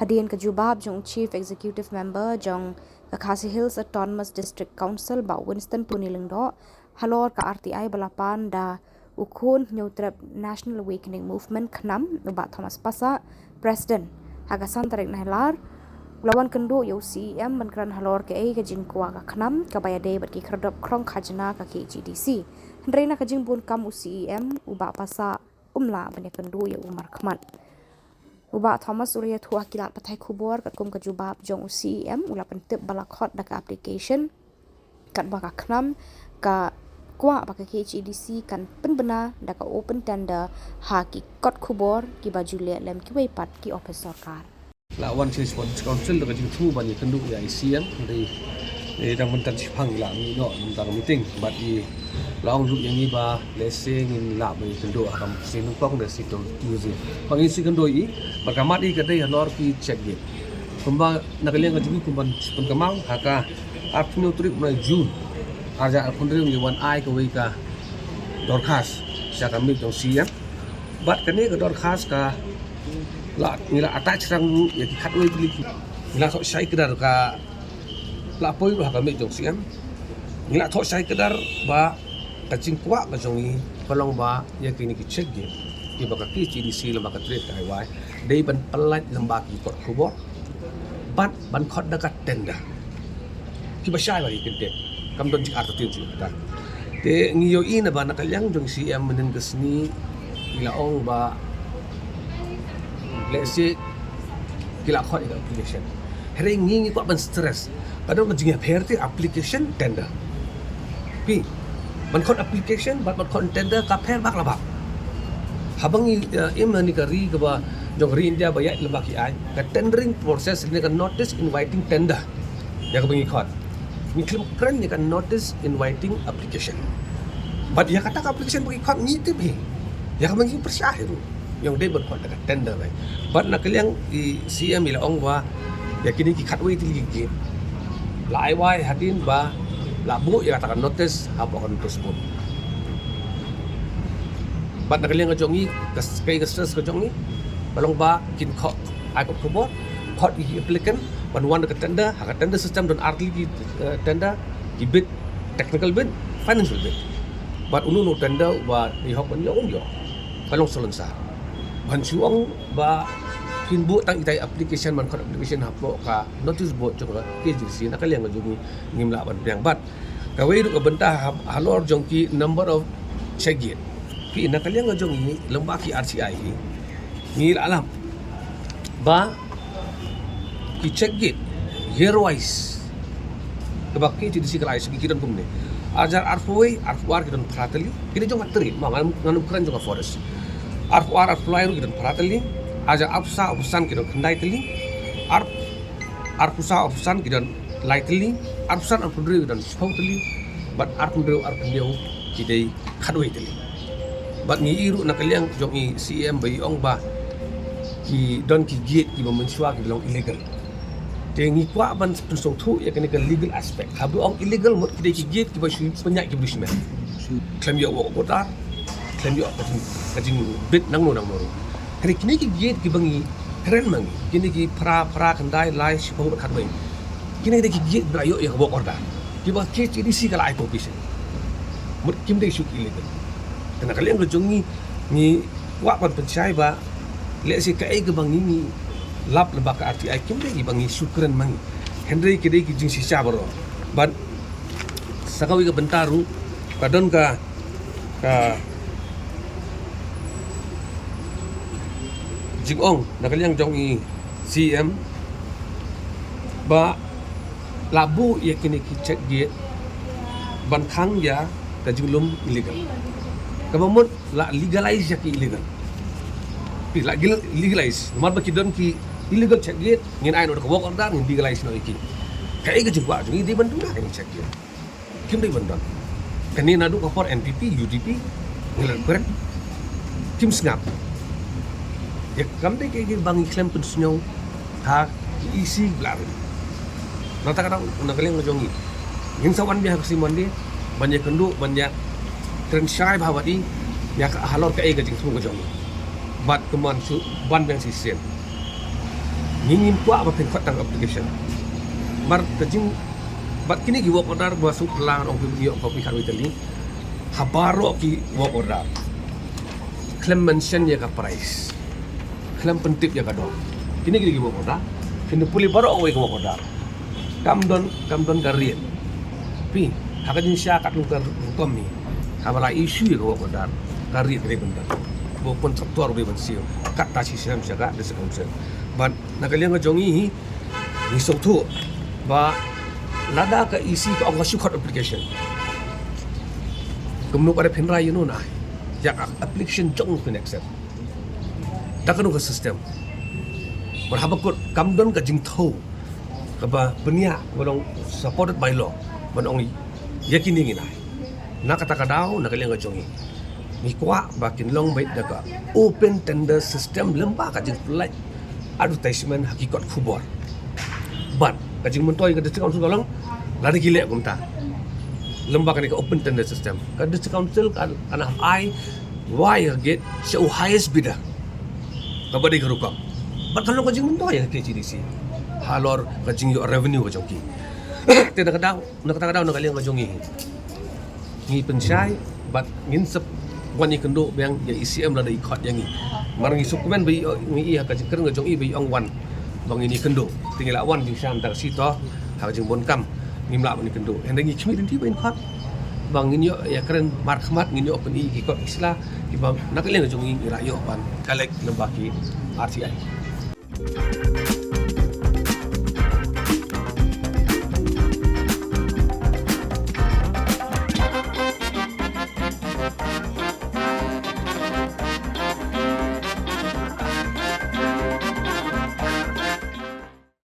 Hadian ke jubab jong Chief Executive Member jong Khasi Hills Autonomous District Council ba Winston Punilengdo halor ka RTI balapan da ukun nyutrep National Awakening Movement khnam ba Thomas Pasa President hagasan tarik nahlar lawan kendo yo CEM menkran halor ke ai ke jingkwa ka khnam ka bayade bat ki khradop krong khajna ka KGDC hendrena ka jingbun kam CEM uba pasa umla bane kendo yo Umar Khman uba Thomas Uriat huwa kilat patai kubor kat kum ka jubab jong CEM ula pentip balakhot da ka application kat ba ka khnam ka kwa ba ka KGDC kan penbena da ka open tender ha ki kot kubor ki baju le lem ki wei pat ki office sarkar lawan si Sports Council dekat jitu banyak kenduk ya ICM dari dang mentan sipang la mi no mentan meeting bat di lawan duk yang ni ba lesing in la mi kenduk akam sinu kong da situ music pang isi kenduk i bakamat i kadai hanor ki check ge kumba nakaliang ka jibi kumban kamang haka apnu trip na June aja kundri ni wan ai ka wei ka dorkas sa kami tong siang bat kani ka dorkas ka la nila attach rang ya ki khatwei tili nila thok sai kedar ka la poi ro ka me jong siam nila thok sai kedar ba ka jingkwa ka jongi kolong ba ya kini ki check ge ki ba ka KGDC lamba ka trade kai wai dei ban pelat lamba ki kot khubor bat ban khot da ka tenda ki ba sai ba ki kente kam don ji arta tin ji ta te ngiyo ina ba nakalyang jong siam menen kesni ila ong ba let's say kila khot ika application hari ngi ko ban stress kadang majing herti application tender pi ban khot application ban khot tender ka pher bak labak habang imani ka ri ka ba jong ri India ba ya labak ai ka tendering process ni ka notice inviting tender ya ka bangi khot ni klem kren ni ka notice inviting application but ya kata application bagi khot ni te bi ya ka bangi persyah itu yang dia berkuat dekat tender baik. Bat nak kalian di CM ila ong ba ya kini ki khatwei tili ki lai wai hadin ba labu ya katakan notice apa kan tersebut. Bat nak kalian ngajongi kai stress ngajongi balong ba kin kho ai ko kubor hot ki applicant ban wan dekat tender hak tender system dan artli ki tender ki bid technical bid financial bid. Bat unu no tender ba di hok ban yo balong selensar ban suang ba hinbu tang itai application man khot application hapo ka notice board jong KGDC nakaliang ngajungi ngimla ban piang bat ka wei du ka bentah halor jong ki number of check-in ki nakaliang ngajungi lembah ki RCI ni alam ba ki check-in year wise ka ba KGDC ka segi kidan kumne ajar arfoi arfuar kidan pratali kini jong atri ma nganum keren jong forest arfuar arfulai kidan pratali aja apsa usan kidan kendai teli arpusa usan kidan lai teli arpusan arpundri kidan spau teli bat arpundri kidai khadwei teli bat ni iru nakaliang jong i CM bai ong ba ki don ki gate ki memensua ki belong illegal tengi kwa ban tusong thu ya kene legal aspect habu ong illegal mot kidai ki gate ki ba shu penyak ki blismen klem yo wo kota klem yo kajing bit nang no hari kini ki gate ki bangi keren mangi kini ki pra kendai lai sipong khat bai kini ki gate brayo ya bo korda ki ba KGDC kala ai popisi mut kim dei shu illegal kana kalian gojongi ni wa ban pencai ba le si kai ke bangi ni lap lebak ka RTI kim dei bangi syukran mangi Henry ki dei ki jing sisa baro ban sakawi ke bentaru kadon ka jingong nakaliang jong i CM ba labu ya kini ki check gate ban khang ya ka jinglum illegal kamamut la legalize ya ki illegal pi la legalize nomor ba kidon ki illegal check gate ngin ai no ka wok order ngin legalize no iki kai ka jingwa jing di bandu na ni check gate kim dei bandon kani nadu ka for NPP UDP ngil keren kim snap ya kamde ke bangi klem pun sunyo ha isi glari nata kadang nakaling ngajongi ngin sawan biha kusimon di banyak kendu banyak trensyai bawadi ya halor ka ega jing sungo ngajongi bat keman su ban yang sisen ngingin kuat apa pen tang application mar kajing bat kini ki work order masuk pelang ong pi kopi kan Italy habaro ki work order claim mention ya ka price claim pentip ya ka do kini ki work order kini puli baro we work order kamdon garin pi hakajin sya kat lungkar hukum ni habara isu ya work order garin kini bentar bo kontraktor be bansio kat ta sistem sya desa council but nakaliang jongi ni soktu ba lada ka isi ka ang shukot application kumno pada penrai yun na ya application jong connection takano ka system berhaba ko kamdon ka jing tho ka ba benia walong supported by law manong yakini ngina nakata ka daw nakaliang jongi mi kwa ba kinlong bait daga open tender system lemba ka jing flight advertisement hakikat khubor but kajing mentoy ka district council lang lari gile kumta lembaga ni ka open tender system ka district council kan anak ai wire get show highest bidder ka badi garukam but kalau kajing mentoy ka KCDC halor kajing yo revenue ka jongki te nakadaw nakaliang ka jongi ngi pensai but ngin sep wani kendo bang ya ICM la dai khot yang ni marang isukumen bi ngi ka jing kereng jong i bi ong wan bang ini kendo tinggal wan jing sam tak sito ha jing bon kam ngimla ni kendo hendang ngi chmi dinti ben khot bang ini ya keren markhamat ngini open i ikot isla ki bang nakaliang jong i rayo ban kalek lembaki RTI